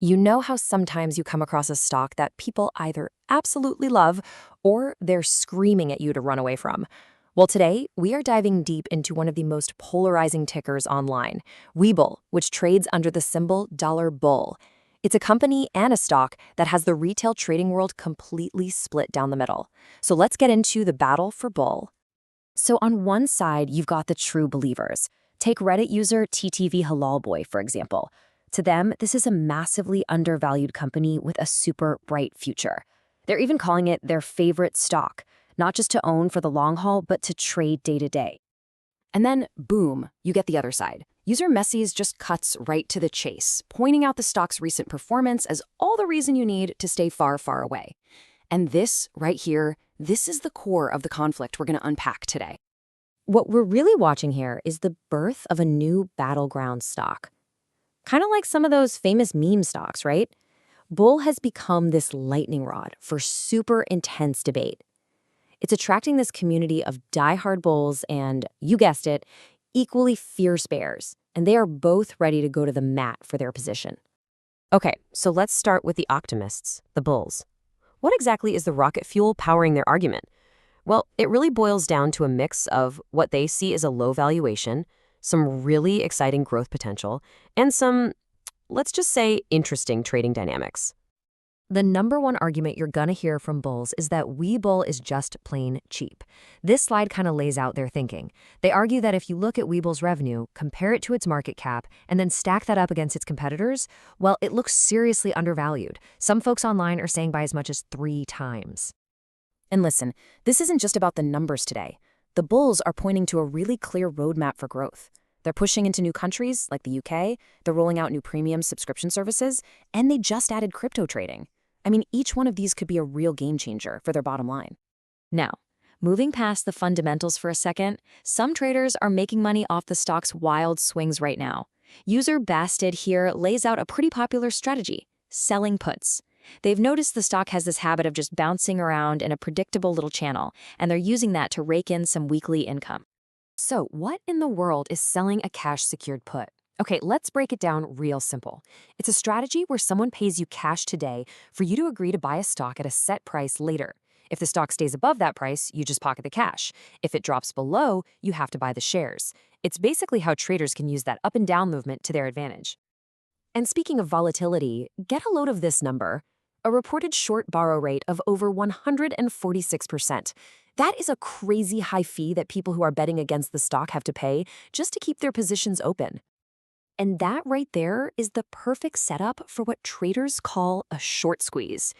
You know how sometimes you come across a stock that people either absolutely love or they're screaming at you to run away from? Well, today we are diving deep into one of the most polarizing tickers online, Webull, which trades under the symbol $bull. It's a company and a stock that has the retail trading world completely split down the middle. So let's get into the battle for bull. So on one side, you've got the true believers. Take Reddit user TTV Halal Boy, for example. To them, this is a massively undervalued company with a super bright future. They're even calling it their favorite stock, not just to own for the long haul, but to trade day to day. And then, boom, you get the other side. User Messies just cuts right to the chase, pointing out the stock's recent performance as all the reason you need to stay far, far away. And this, right here, this is the core of the conflict we're going to unpack today. What we're really watching here is the birth of a new battleground stock. Kind of like some of those famous meme stocks, right? Bull has become this lightning rod for super intense debate. It's attracting this community of diehard bulls and, you guessed it, equally fierce bears, and they are both ready to go to the mat for their position. Okay, so let's start with the optimists, the bulls. What exactly is the rocket fuel powering their argument? Well, it really boils down to a mix of what they see as a low valuation, some really exciting growth potential, and some, let's just say, interesting trading dynamics. The number one argument you're gonna hear from bulls is that Webull is just plain cheap. This slide kind of lays out their thinking. They argue that if you look at Webull's revenue, compare it to its market cap, and then stack that up against its competitors, well, it looks seriously undervalued. Some folks online are saying by as much as 3 times. And listen, this isn't just about the numbers today. The bulls are pointing to a really clear roadmap for growth. They're pushing into new countries like the UK, they're rolling out new premium subscription services, and they just added crypto trading. I mean, each one of these could be a real game changer for their bottom line. Now, moving past the fundamentals for a second, some traders are making money off the stock's wild swings right now. User Basted here lays out a pretty popular strategy, selling puts. They've noticed the stock has this habit of just bouncing around in a predictable little channel, and they're using that to rake in some weekly income. So what in the world is selling a cash-secured put? Okay, let's break it down real simple. It's a strategy where someone pays you cash today for you to agree to buy a stock at a set price later. If the stock stays above that price, you just pocket the cash. If it drops below, you have to buy the shares. It's basically how traders can use that up and down movement to their advantage. And speaking of volatility, get a load of this number. A reported short borrow rate of over 146%. That is a crazy high fee that people who are betting against the stock have to pay just to keep their positions open. And that right there is the perfect setup for what traders call a short squeeze.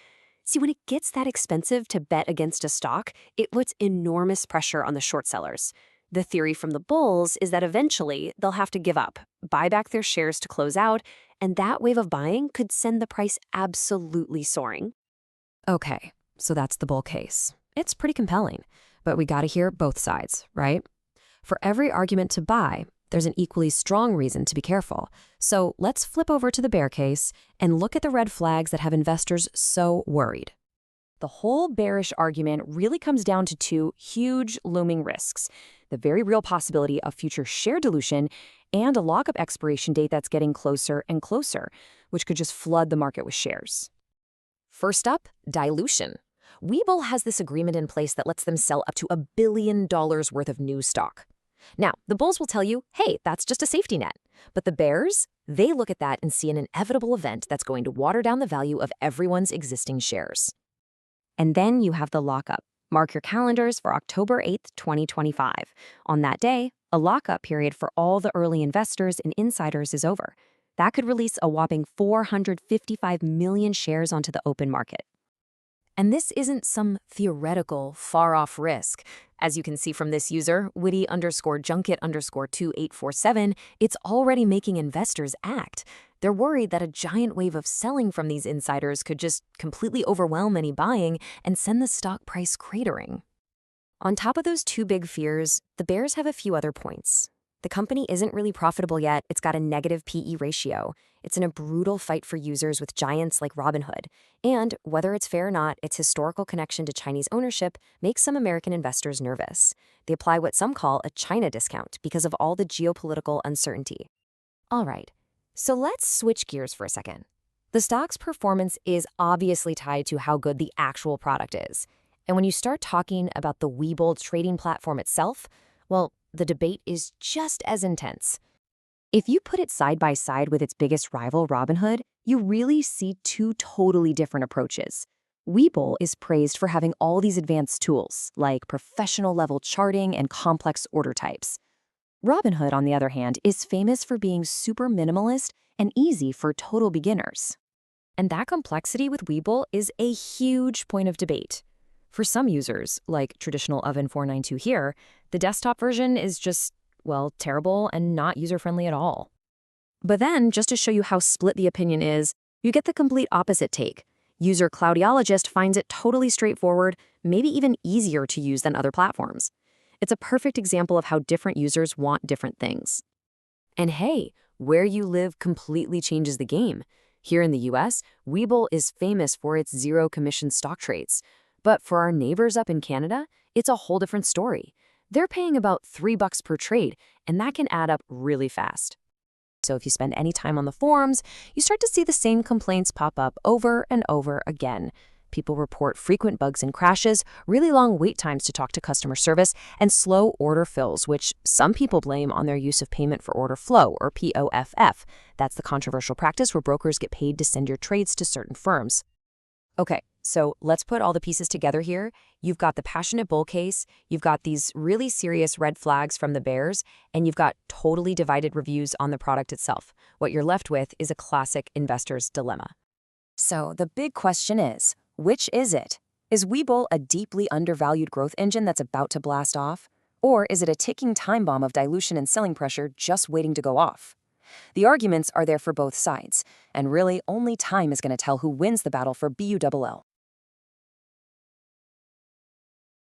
See, when it gets that expensive to bet against a stock, it puts enormous pressure on the short sellers. The theory from the bulls is that eventually they'll have to give up, buy back their shares to close out, and that wave of buying could send the price absolutely soaring. Okay, so that's the bull case. It's pretty compelling, but we gotta hear both sides, right? For every argument to buy, there's an equally strong reason to be careful. So let's flip over to the bear case and look at the red flags that have investors so worried. The whole bearish argument really comes down to 2 huge looming risks: the very real possibility of future share dilution and a lockup expiration date that's getting closer and closer, which could just flood the market with shares. First up, dilution. Webull has this agreement in place that lets them sell up to $1 billion worth of new stock. Now, the bulls will tell you, hey, that's just a safety net. But the bears, they look at that and see an inevitable event that's going to water down the value of everyone's existing shares. And then you have the lockup. Mark your calendars for October 8th, 2025. On that day, a lockup period for all the early investors and insiders is over. That could release a whopping 455 million shares onto the open market. And this isn't some theoretical, far-off risk. As you can see from this user, witty_junket_2847, it's already making investors act. They're worried that a giant wave of selling from these insiders could just completely overwhelm any buying and send the stock price cratering. On top of those 2 big fears, the bears have a few other points. The company isn't really profitable yet. It's got a negative PE ratio. It's in a brutal fight for users with giants like Robinhood. And whether it's fair or not, its historical connection to Chinese ownership makes some American investors nervous. They apply what some call a China discount because of all the geopolitical uncertainty. All right, so let's switch gears for a second. The stock's performance is obviously tied to how good the actual product is. And when you start talking about the Webull trading platform itself, well, the debate is just as intense. If you put it side by side with its biggest rival, Robinhood, you really see two totally different approaches. Webull is praised for having all these advanced tools, like professional-level charting and complex order types. Robinhood, on the other hand, is famous for being super minimalist and easy for total beginners. And that complexity with Webull is a huge point of debate. For some users, like traditional Oven 492 here, the desktop version is just, well, terrible and not user-friendly at all. But then, just to show you how split the opinion is, you get the complete opposite take. User Cloudiologist finds it totally straightforward, maybe even easier to use than other platforms. It's a perfect example of how different users want different things. And hey, where you live completely changes the game. Here in the US, Webull is famous for its zero-commission stock trades. But for our neighbors up in Canada, it's a whole different story. They're paying about $3 per trade, and that can add up really fast. So if you spend any time on the forums, you start to see the same complaints pop up over and over again. People report frequent bugs and crashes, really long wait times to talk to customer service, and slow order fills, which some people blame on their use of payment for order flow, or POFF. That's the controversial practice where brokers get paid to send your trades to certain firms. Okay, so let's put all the pieces together here. You've got the passionate bull case, you've got these really serious red flags from the bears, and you've got totally divided reviews on the product itself. What you're left with is a classic investor's dilemma. So the big question is, which is it? Is Webull a deeply undervalued growth engine that's about to blast off? Or is it a ticking time bomb of dilution and selling pressure just waiting to go off? The arguments are there for both sides, and really only time is going to tell who wins the battle for BULL.